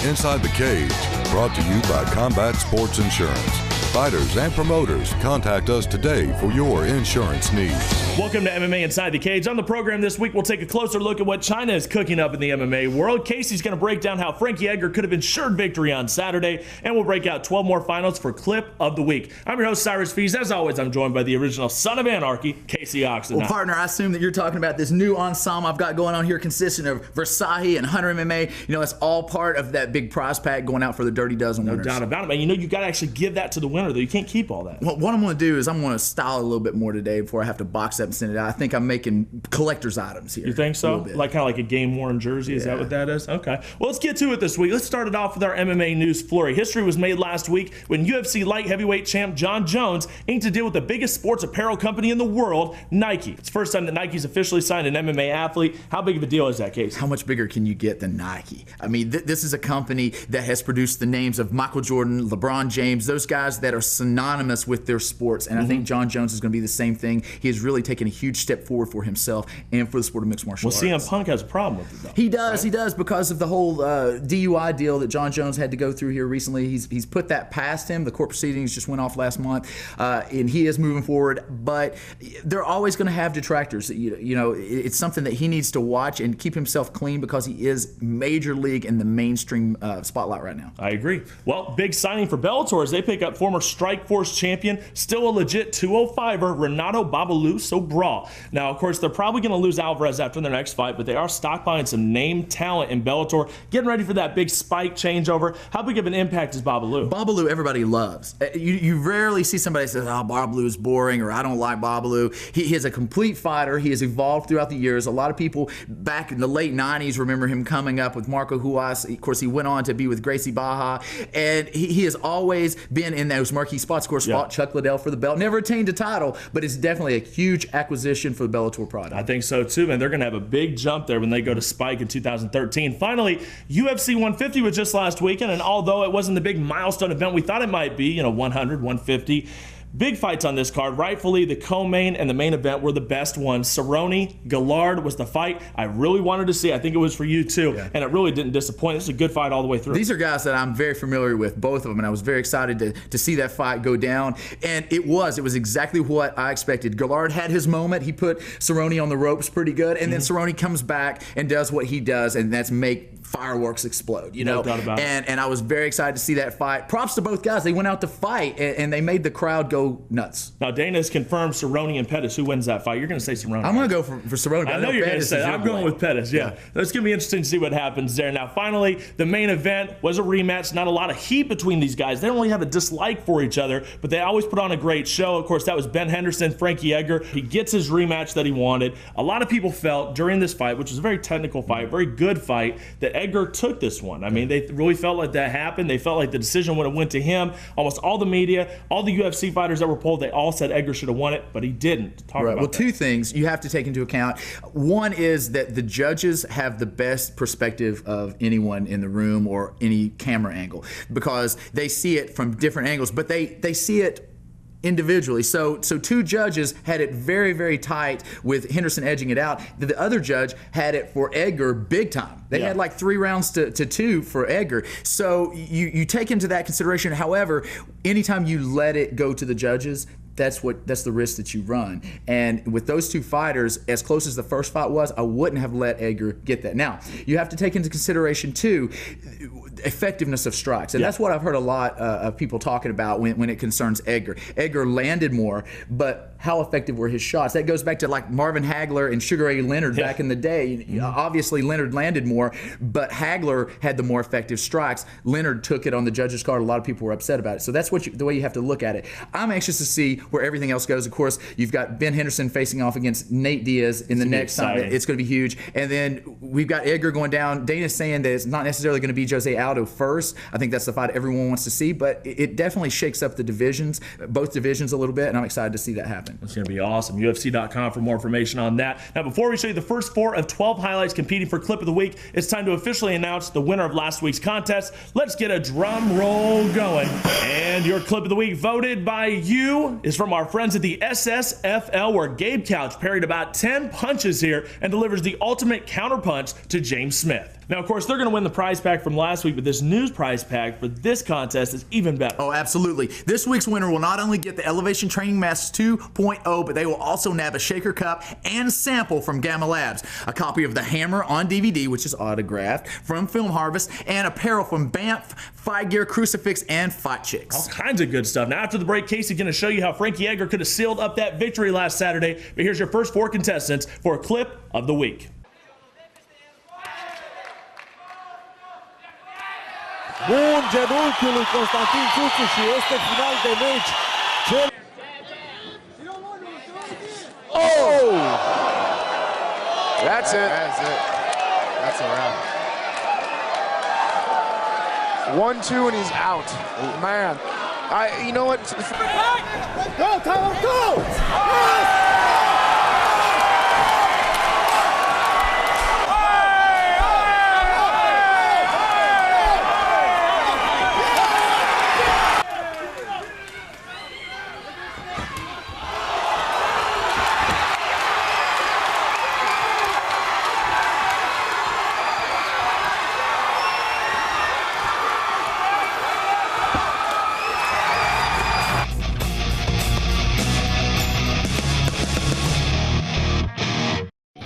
Inside the Cage, brought to you by Combat Sports Insurance. Fighters and promoters, contact us today for your insurance needs. Welcome to MMA Inside the Cage. On the program this week, we'll take a closer look at what China is cooking up in the MMA world. Casey's going to break down how Frankie Edgar could have ensured victory on Saturday, and we'll break out 12 more finals for Clip of the Week. I'm your host, Cyrus Fees. As always, I'm joined by the original son of anarchy, Casey Oxton. Well, partner, I assume that you're talking about this new ensemble I've got going on here consisting of Versailles and Hunter MMA. You know, it's all part of that big prize pack going out for the Dirty Dozen winners. No doubt about it, man. You know, you got to actually give that to the winner, though. You can't keep all that. Well, what I'm going to do is I'm going to style it a little bit more today before I have to box up and send it out. I think I'm making collector's items here. You think so? Like kind of like a game-worn jersey? Is that what that is? Okay. Well, let's get to it this week. Let's start it off with our MMA news flurry. History was made last week when UFC light heavyweight champ Jon Jones inked a deal with the biggest sports apparel company in the world, Nike. It's the first time that Nike's officially signed an MMA athlete. How big of a deal is that, Casey? How much bigger can you get than Nike? I mean, this is a company that has produced the names of Michael Jordan, LeBron James, those guys that are synonymous with their sports. And I think Jon Jones is going to be the same thing. He has really taken a huge step forward for himself and for the sport of mixed martial arts. CM Punk has a problem with it, though. He does, because of the whole DUI deal that Jon Jones had to go through here recently. He's put that past him. The court proceedings just went off last month, and he is moving forward. But they're always going to have detractors. You know, it's something that he needs to watch and keep himself clean because he is major league in the mainstream spotlight right now. I agree. Well, big signing for Bellator as they pick up former Strikeforce champion, still a legit 205er, Renato Babalu Sobral. Now, of course, they're probably going to lose Alvarez after their next fight, but they are stockpiling some name talent in Bellator, getting ready for that big spike changeover. How big of an impact is Babalu? Babalu, everybody loves. You rarely see somebody say, oh, Babalu is boring, or I don't like Babalu. He is a complete fighter. He has evolved throughout the years. A lot of people back in the late 90s remember him coming up with Marco Huas. Of course, he went on to be with Gracie Baja, and he has always been in those marquee spots. Of course, fought Chuck Liddell for the belt. Never attained a title, but it's definitely a huge acquisition for the Bellator product. I think so too, man. They're going to have a big jump there when they go to Spike in 2013. Finally, UFC 150 was just last weekend, and although it wasn't the big milestone event we thought it might be, 100, 150, big fights on this card. Rightfully, the co-main and the main event were the best ones. Cerrone, Gillard was the fight I really wanted to see. I think it was for you too, and it really didn't disappoint. It's a good fight all the way through. These are guys that I'm very familiar with, both of them, and I was very excited to see that fight go down. And it was exactly what I expected. Gillard had his moment. He put Cerrone on the ropes pretty good, and then Cerrone comes back and does what he does, and that's make fireworks explode, No doubt about it. And I was very excited to see that fight. Props to both guys. They went out to fight, and they made the crowd go nuts. Now, Dana has confirmed Cerrone and Pettis. Who wins that fight? You're going to say Cerrone. I'm going to go for Cerrone. I know you're going to say that. I'm going with Pettis, yeah. It's going to be interesting to see what happens there. Now, finally, the main event was a rematch. Not a lot of heat between these guys. They don't really have a dislike for each other, but they always put on a great show. Of course, that was Ben Henderson, Frankie Edgar. He gets his rematch that he wanted. A lot of people felt during this fight, which was a very technical fight, very good fight, that Edgar took this one. I mean, they really felt like that happened. They felt like the decision would have went to him. Almost all the media, all the UFC fighters that were polled, they all said Edgar should have won it, but he didn't. Talk about well, that. two things you have to take into account. One is that the judges have the best perspective of anyone in the room or any camera angle because they see it from different angles, but they see it individually. So two judges had it very, very tight with Henderson edging it out. The other judge had it for Edgar big time. They had like 3 rounds to 2 for Edgar. So you take into that consideration. However, anytime you let it go to the judges, that's the risk that you run. And with those two fighters, as close as the first fight was, I wouldn't have let Edgar get that. Now, you have to take into consideration too, effectiveness of strikes. And that's what I've heard a lot of people talking about when it concerns Edgar. Edgar landed more, but how effective were his shots? That goes back to like Marvin Hagler and Sugar Ray Leonard back in the day. Obviously, Leonard landed more, but Hagler had the more effective strikes. Leonard took it on the judges' card. A lot of people were upset about it. So that's the way you have to look at it. I'm anxious to see where everything else goes. Of course, you've got Ben Henderson facing off against Nate Diaz in the next time. It's going to be huge. And then we've got Edgar going down. Dana's saying that it's not necessarily going to be Jose Aldo first. I think that's the fight everyone wants to see, but it definitely shakes up the divisions, both divisions a little bit, and I'm excited to see that happen. It's going to be awesome. UFC.com for more information on that. Now, before we show you the first 4 of 12 highlights competing for Clip of the Week, it's time to officially announce the winner of last week's contest. Let's get a drum roll going. And your Clip of the Week voted by you is is from our friends at the SSFL, where Gabe Couch parried about 10 punches here and delivers the ultimate counterpunch to James Smith. Now, of course, they're going to win the prize pack from last week, but this news prize pack for this contest is even better. Oh, absolutely. This week's winner will not only get the Elevation Training Mask 2.0, but they will also nab a shaker cup and sample from Gamma Labs, a copy of The Hammer on DVD, which is autographed, from Film Harvest, and apparel from Banff, Fight Gear, Crucifix, and Fight Chicks. All kinds of good stuff. Now, after the break, Casey's going to show you how Frankie Edgar could have sealed up that victory last Saturday. But here's your first 4 contestants for a clip of the week. Bun genunchiul lui Constantin Cuțu și este final de meci. Oh! That's it. That's it. That's a wrap. 1-2 and he's out. Man, you know what? Go, Tyler, go! Yes!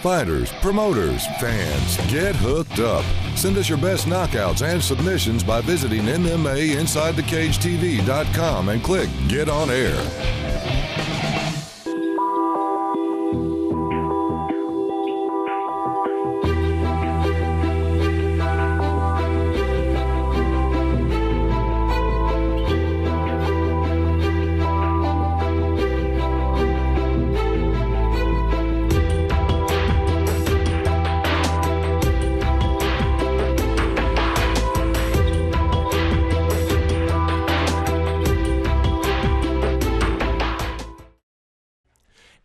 Fighters, promoters, fans, get hooked up. Send us your best knockouts and submissions by visiting MMAInsideTheCageTV.com and click Get on Air.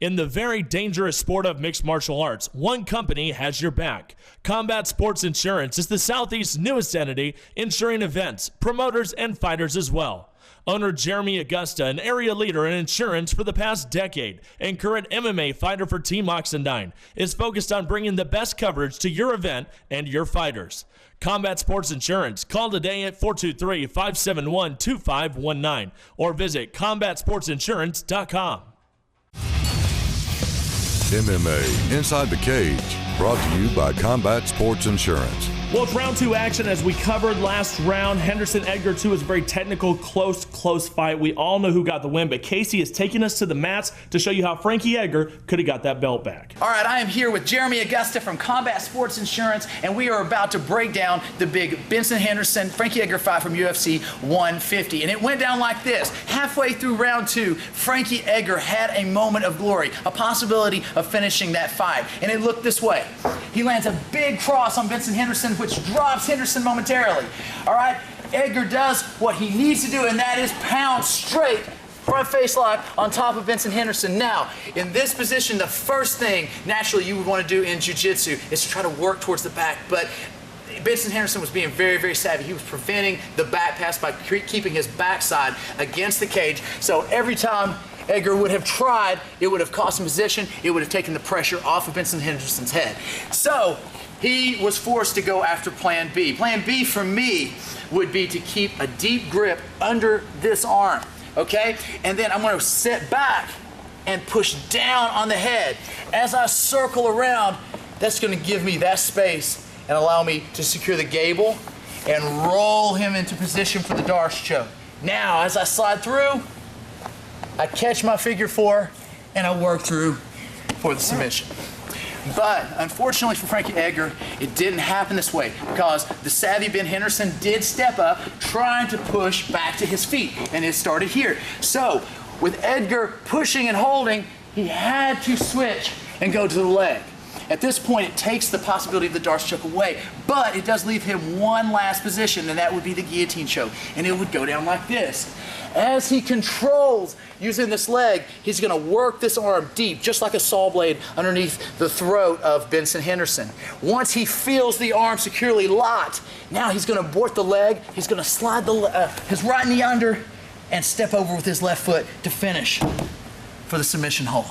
In the very dangerous sport of mixed martial arts, one company has your back. Combat Sports Insurance is the Southeast's newest entity, insuring events, promoters, and fighters as well. Owner Jeremy Augusta, an area leader in insurance for the past decade and current MMA fighter for Team Oxendine, is focused on bringing the best coverage to your event and your fighters. Combat Sports Insurance. Call today at 423-571-2519 or visit combatsportsinsurance.com. MMA Inside the Cage, brought to you by Combat Sports Insurance. Well, it's round 2 action. As we covered last round, Henderson Edgar 2 was a very technical, close fight. We all know who got the win, but Casey is taking us to the mats to show you how Frankie Edgar could have got that belt back. All right, I am here with Jeremy Augusta from Combat Sports Insurance, and we are about to break down the big Benson Henderson, Frankie Edgar fight from UFC 150. And it went down like this. Halfway through round 2, Frankie Edgar had a moment of glory, a possibility of finishing that fight. And it looked this way. He lands a big cross on Benson Henderson, which drops Henderson momentarily. All right, Edgar does what he needs to do, and that is pound straight front face lock on top of Benson Henderson. Now, in this position, the first thing naturally you would want to do in jiu-jitsu is to try to work towards the back, but Benson Henderson was being very, very savvy. He was preventing the back pass by keeping his backside against the cage. So every time Edgar would have tried, it would have cost him position. It would have taken the pressure off of Benson Henderson's head. So he was forced to go after plan B. Plan B for me would be to keep a deep grip under this arm, okay? And then I'm gonna sit back and push down on the head. As I circle around, that's gonna give me that space and allow me to secure the gable and roll him into position for the Darce choke. Now, as I slide through, I catch my figure 4 and I work through for the submission. But unfortunately for Frankie Edgar, it didn't happen this way because the savvy Ben Henderson did step up trying to push back to his feet, and it started here. So with Edgar pushing and holding, he had to switch and go to the leg. At this point, it takes the possibility of the Darce choke away, but it does leave him one last position, and that would be the guillotine choke, and it would go down like this. As he controls using this leg, he's gonna work this arm deep, just like a saw blade underneath the throat of Benson Henderson. Once he feels the arm securely locked, now he's gonna abort the leg, he's gonna slide his right knee under, and step over with his left foot to finish for the submission hold,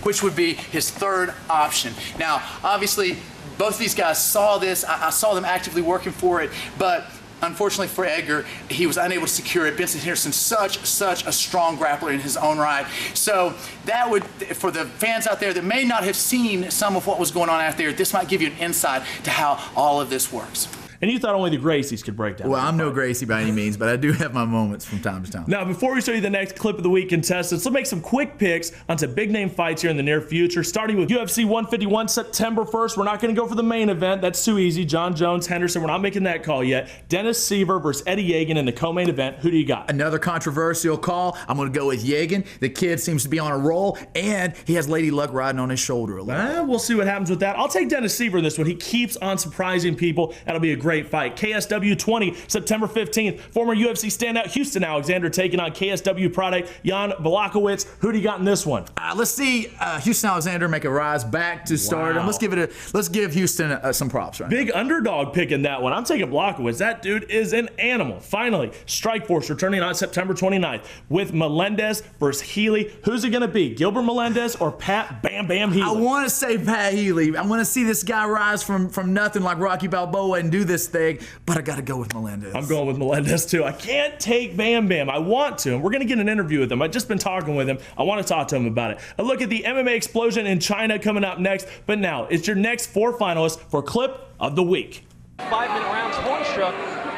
which would be his third option. Now, obviously, both of these guys saw this. I saw them actively working for it, but unfortunately for Edgar, he was unable to secure it. Benson Henderson, such a strong grappler in his own right. So that would, for the fans out there that may not have seen some of what was going on out there, this might give you an insight to how all of this works. And you thought only the Gracies could break down. Well, I'm no Gracie by any means, but I do have my moments from time to time. Now, before we show you the next clip of the week contestants, let's make some quick picks on some big name fights here in the near future, starting with UFC 151 September 1st. We're not going to go for the main event. That's too easy. John Jones, Henderson, we're not making that call yet. Dennis Seaver versus Eddie Yeagan in the co-main event. Who do you got? Another controversial call. I'm going to go with Yeagan. The kid seems to be on a roll, and he has Lady Luck riding on his shoulder a little. We'll see what happens with that. I'll take Dennis Seaver in this one. He keeps on surprising people. That'll be a great fight. KSW 20, September 15th. Former UFC standout Houston Alexander taking on KSW product Jan Blachowicz. Who do you got in this one? Let's see Houston Alexander make a rise back to stardom. Let's give Houston some props, right? Big underdog pick in that one. I'm taking Blachowicz. That dude is an animal. Finally, Strikeforce returning on September 29th with Melendez versus Healy. Who's it going to be? Gilbert Melendez or Pat Bam Bam Healy? I want to say Pat Healy. I want to see this guy rise from nothing like Rocky Balboa and do this thing, but I got to go with Melendez. I'm going with Melendez too. I can't take Bam Bam. I want to, and we're going to get an interview with him. I've just been talking with him. I want to talk to him about it. A look at the MMA explosion in China coming up next, but now it's your next 4 finalists for Clip of the Week. 5-minute rounds, Hornstruck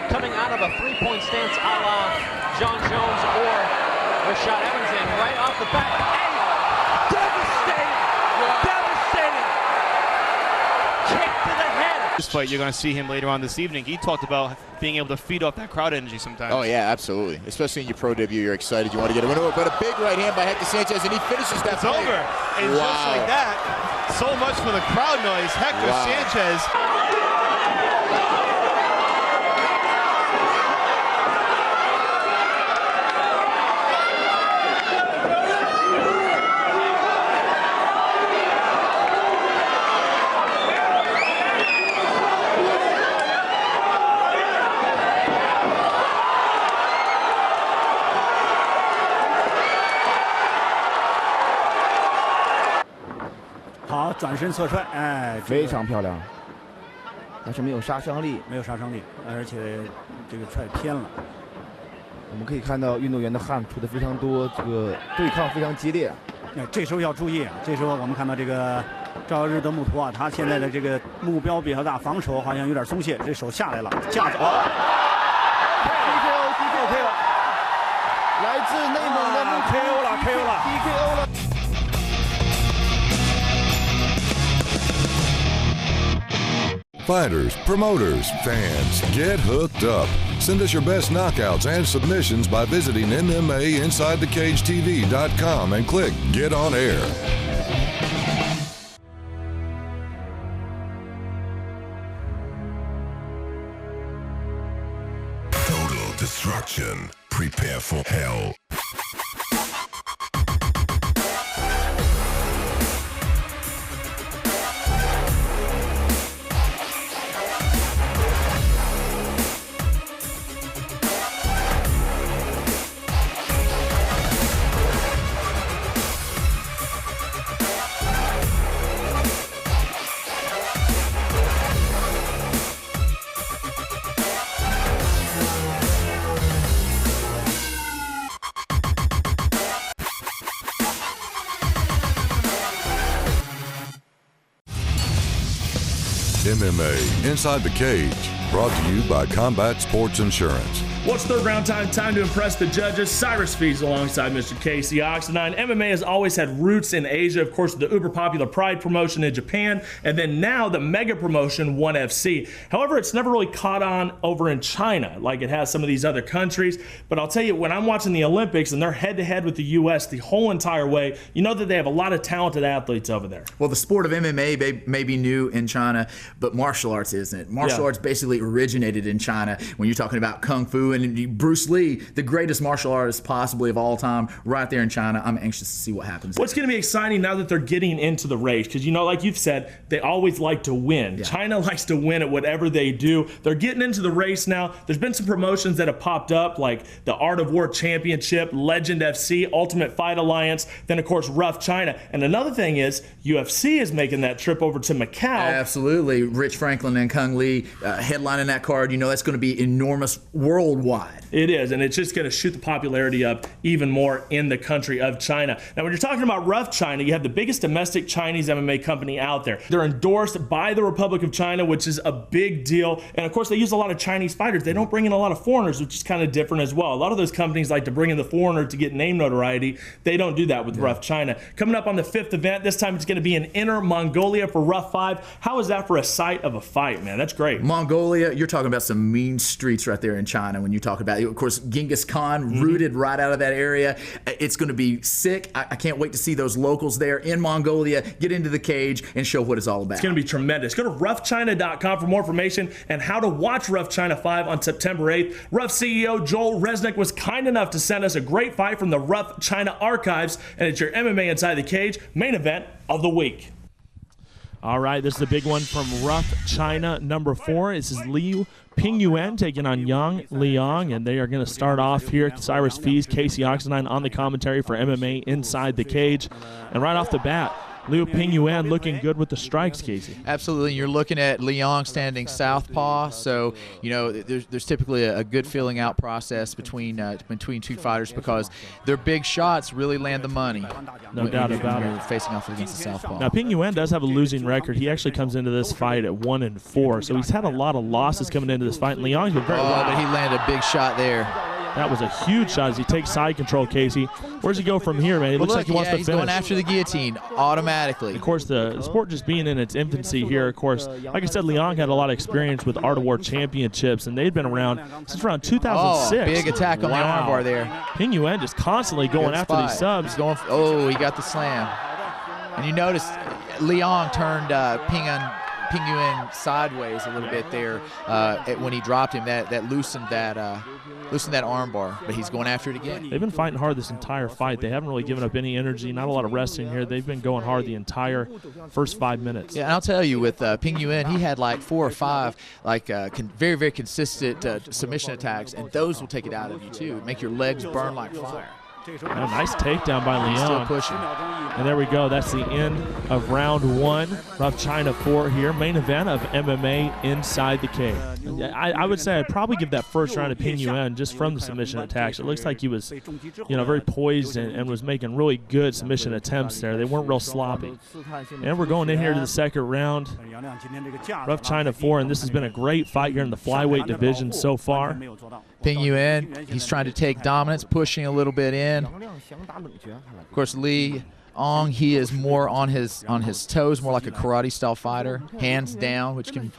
coming out of a 3-point stance a la John Jones or Rashad Evans, and right off the bat, devastating kick to the head. This fight, you're going to see him later on this evening. He talked about being able to feed off that crowd energy sometimes. Oh, yeah, absolutely. Especially in your pro debut, you're excited. You want to get a win. But a big right hand by Hector Sanchez, and he finishes that It's over. And just like that, so much for the crowd noise. Hector Sanchez.转身侧踹，哎，非常漂亮，但是没有杀伤力，而且这个踹偏了。我们可以看到运动员的汗出的非常多，这个对抗非常激烈。哎，这时候要注意啊！这时候我们看到这个朝日德木图啊，他现在的这个目标比较大，防守好像有点松懈，这手下来了，架子。DKO， 来自内蒙的木图 KO 了 ，DKO 了。Fighters, promoters, fans, get hooked up. Send us your best knockouts and submissions by visiting MMAInsideTheCageTV.com and click Get on Air. Total destruction. Prepare for hell. MMA Inside the Cage, brought to you by Combat Sports Insurance. What's third round time? Time to impress the judges. Cyrus Fees alongside Mr. Casey Oxenine. MMA has always had roots in Asia, of course, the uber popular Pride promotion in Japan, and then now the mega promotion 1FC. However, it's never really caught on over in China like it has some of these other countries. But I'll tell you, when I'm watching the Olympics and they're head to head with the U.S. the whole entire way, you know that they have a lot of talented athletes over there. Well, the sport of MMA may be new in China, but martial arts isn't. Martial arts basically originated in China when you're talking about Kung Fu and Bruce Lee, the greatest martial artist possibly of all time, right there in China. I'm anxious to see what happens. What's going to be exciting now that they're getting into the race? Because, like you've said, they always like to win. Yeah. China likes to win at whatever they do. They're getting into the race now. There's been some promotions that have popped up, like the Art of War Championship, Legend FC, Ultimate Fight Alliance, then, of course, Rough China. And another thing is UFC is making that trip over to Macau. Absolutely. Rich Franklin and Kung Lee headlining that card. That's going to be enormous worldwide. It is, and it's just going to shoot the popularity up even more in the country of China. Now, when you're talking about Rough China, you have the biggest domestic Chinese MMA company out there. They're endorsed by the Republic of China, which is a big deal. And, of course, they use a lot of Chinese fighters. They don't bring in a lot of foreigners, which is kind of different as well. A lot of those companies like to bring in the foreigner to get name notoriety. They don't do that with Rough China. Coming up on the 5th event, this time it's going to be in Inner Mongolia for Rough 5. How is that for a sight of a fight, man? That's great. Mongolia, you're talking about some mean streets right there in China when you talk about it. Of course, Genghis Khan rooted right out of that area. It's going to be sick. I can't wait to see those locals there in Mongolia get into the cage and show what it's all about. It's going to be tremendous. Go to roughchina.com for more information and how to watch Rough China 5 on September 8th. Rough CEO Joel Resnick was kind enough to send us a great fight from the Rough China archives, and it's your MMA Inside the Cage main event of the week. All right, this is a big one from Rough China number 4. This is Liu Pingyuan taking on Yang Liang, and they are going to start off here. Cyrus Fees, Casey Oxenine on the commentary for MMA Inside the Cage. And right off the bat, Liu Pingyuan looking good with the strikes, Casey. Absolutely. You're looking at Liang standing southpaw, so there's typically a good filling out process between two fighters because their big shots really land the money. No doubt about it. Facing off against the southpaw. Now Pingyuan does have a losing record. He actually comes into this fight at 1-4, so he's had a lot of losses coming into this fight. And Liang's been very well. But he landed a big shot there. That was a huge shot as he takes side control, Casey. Where's he go from here, man? It looks like he wants to finish. He's going after the guillotine automatically. Of course, the sport just being in its infancy here, of course, like I said, Liang had a lot of experience with Art of War Championships, and they'd been around since around 2006. Oh, big attack on the armbar there. Pingyuan just constantly going after these subs. He got the slam. And you notice Liang turned Pingyuan sideways a little bit there when he dropped him. That loosened that armbar, but he's going after it again. They've been fighting hard this entire fight. They haven't really given up any energy, not a lot of resting here. They've been going hard the entire first 5 minutes. Yeah, and I'll tell you, with Pingyuan, he had like 4 or 5 very, very consistent submission attacks, and those will take it out of you too, make your legs burn like fire. A nice takedown by Liang. He's still pushing. And there we go. That's the end of round 1. Rough China 4 here. Main event of MMA Inside the Cage. I would say I'd probably give that first round to Pingyuan just from the submission attacks. It looks like he was, very poised and was making really good submission attempts there. They weren't real sloppy. And we're going in here to the second round. Rough China 4, and this has been a great fight here in the flyweight division so far. Pingyuan, he's trying to take dominance, pushing a little bit in. Of course, Liang, he is more on his toes, more like a karate-style fighter, hands down, which can,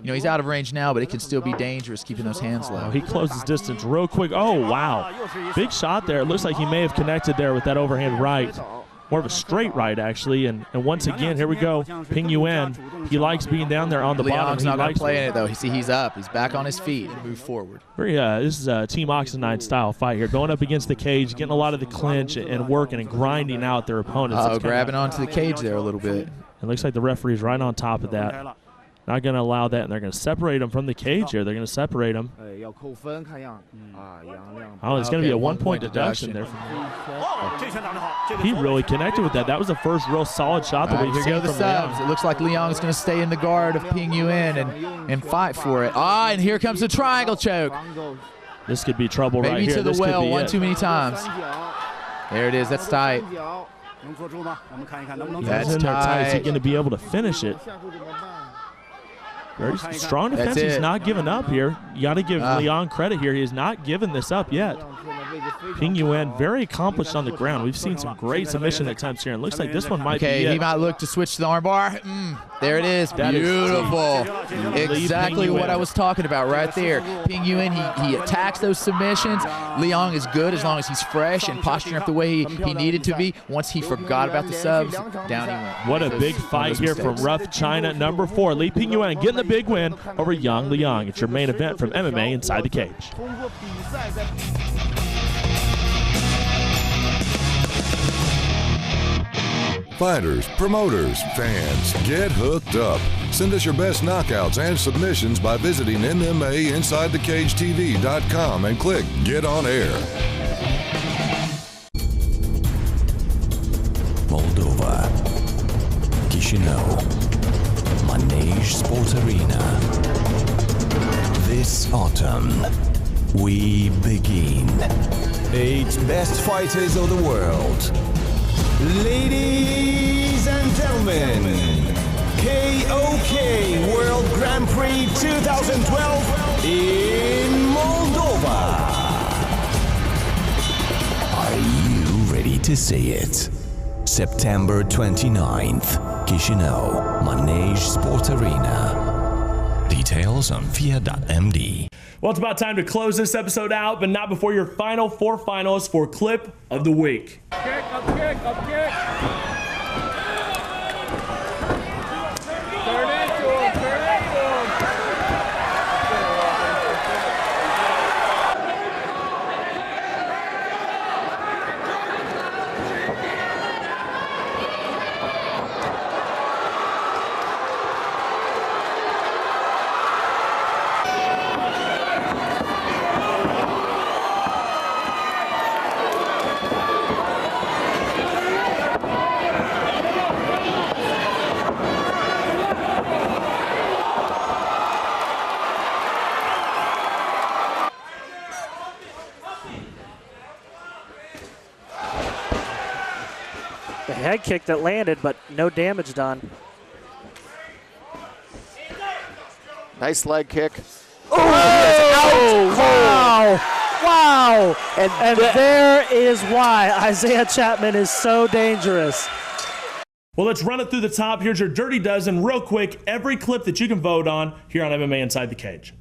he's out of range now, but it can still be dangerous keeping those hands low. He closes distance real quick. Oh, wow. Big shot there. It looks like he may have connected there with that overhand right. More of a straight right, actually. And once again, here we go. Pingyuan, he likes being down there on the bottom. Liang's not going to play in it, though. He's up. He's back on his feet and move forward. This is a Team Oxenine style fight here. Going up against the cage, getting a lot of the clinch and working and grinding out their opponents. Grabbing onto the cage there a little bit. It looks like the referee's right on top of that. Not going to allow that, and they're going to separate him from the cage here. They're going to separate him. Oh, it's going to be a 1-point deduction there. He really connected with that. That was the first real solid shot that we've seen from Liang. It looks like Liang is going to stay in the guard of Pingyuan and fight for it. And here comes the triangle choke. This could be trouble right here. Maybe to the well one too many times. There it is. That's tight. That's tight. Is he going to be able to finish it? Very strong defense. He's not giving up here. You got to give Liang credit here. He has not given this up yet. Ping Yuan, very accomplished on the ground. We've seen some great submission attempts here, and looks like this one might be he might look to switch to the armbar. There it is. Beautiful. Exactly what I was talking about right there. Ping Yuan, he attacks those submissions. Liang is good as long as he's fresh and posturing up the way he needed to be. Once he forgot about the subs, down he went. What a big fight here from Rough China, number 4. Li Ping Yuan getting the big win over Yang Liang. It's your main event from MMA Inside the Cage. Fighters, promoters, fans, get hooked up. Send us your best knockouts and submissions by visiting MMAInsideTheCageTV.com and click Get On Air. Moldova, Chisinau, Manege Sport Arena. This autumn, we begin. 8 best fighters of the world. Ladies and gentlemen, KOK World Grand Prix 2012 in Moldova. Are you ready to see it? September 29th, Chisinau, Manege Sport Arena. Details on FIA.md. Well, it's about time to close this episode out, but not before your final 4 finalists for Clip of the Week. Up kick. Turn into him. The head kick that landed, but no damage done. Nice leg kick. Wow! And there is why Isaiah Chapman is so dangerous. Well, let's run it through the top. Here's your Dirty Dozen real quick. Every clip that you can vote on here on MMA Inside the Cage.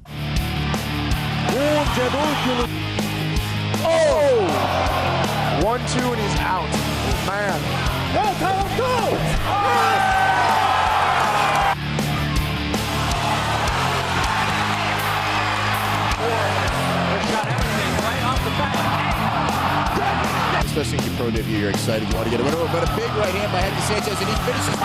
Oh! 1-2 and he's out. Man. Go, Tyler, go! Especially in your pro debut, you're excited. You want to get a win over, but a big right hand by Hector Sanchez, and he finishes.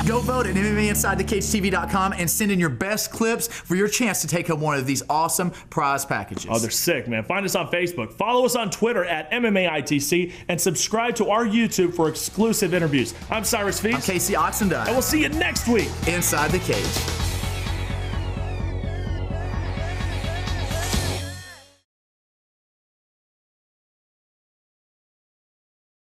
Go vote at MMAInsideTheCageTV.com and send in your best clips for your chance to take home one of these awesome prize packages. Oh, they're sick, man. Find us on Facebook. Follow us on Twitter at MMAITC and subscribe to our YouTube for exclusive interviews. I'm Cyrus Feast. I'm Casey Oxendine. And we'll see you next week. Inside the Cage.